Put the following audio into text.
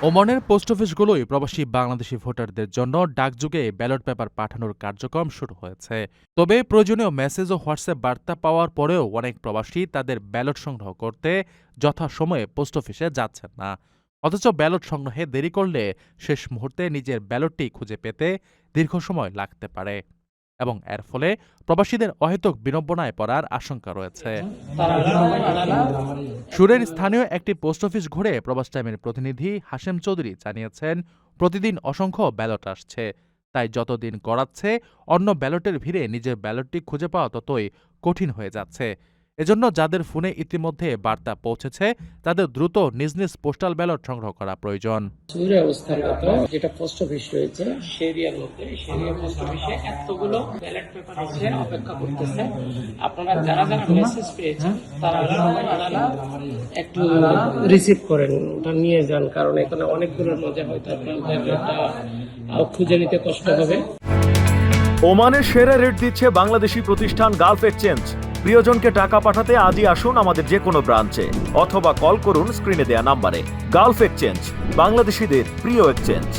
ওমানের পোস্ট অফিসগুলোই প্রবাসী বাংলাদেশি ভোটারদের জন্য ডাকযোগে ব্যালট পেপার পাঠানোর কার্যক্রম শুরু হয়েছে। তবে প্রয়োজনীয় মেসেজ ও হোয়াটসঅ্যাপ বার্তা পাওয়ার পরেও অনেক প্রবাসী তাদের ব্যালট সংগ্রহ করতে যথাসময়ে পোস্ট অফিসে যাচ্ছেন না। অথচ ব্যালট সংগ্রহে দেরি করলে শেষ মুহূর্তে নিজের ব্যালটটি খুঁজে পেতে দীর্ঘ সময় লাগতে পারে এবং এর ফলে প্রবাসীদের অহেতুক বিড়ম্বনায় পড়ার আশঙ্কা রয়েছে। সুরের স্থানীয় একটি পোস্ট অফিস ঘুরে প্রবাস টাইমের প্রতিনিধি হাশেম চৌধুরী জানিয়েছেন, প্রতিদিন অসংখ্য ব্যালট আসছে, তাই যতদিন গড়াচ্ছে অন্য ব্যালটের ভিড়ে নিজের ব্যালটটি খুঁজে পাওয়া ততই কঠিন হয়ে যাচ্ছে। এজন্য যাদের ফোনে ইতিমধ্যে বার্তা পৌঁছেছে তাদের দ্রুত নিজ নিজ পোস্টাল ব্যালট সংগ্রহ করা প্রয়োজন। সুরে অবস্থানগত যেটা পোস্ট অফিস রয়েছে সেই এরিয়ার মধ্যে সেই পোস্ট অফিসে এতগুলো ব্যালট পেপার আছে অপেক্ষা করতেছে। আপনারা যারা যারা মেসেজ পেয়েছেন তারা একটু রিসিভ করেন, ওটা নিয়ে যান, কারণ এখানে অনেকগুলোর মধ্যে হয়তো আপনাদের একটা খুঁজে নিতে কষ্ট হবে। ওমানের সেরা রেট দিচ্ছে বাংলাদেশি প্রতিষ্ঠান গালফ এক্সচেঞ্জ। প্রিয়জনকে টাকা পাঠাতে আজই আসুন আমাদের যে কোনো ব্রাঞ্চে অথবা কল করুন স্ক্রিনে দেয়া নাম্বারে। গালফ এক্সচেঞ্জ, বাংলাদেশিদের প্রিয় এক্সচেঞ্জ।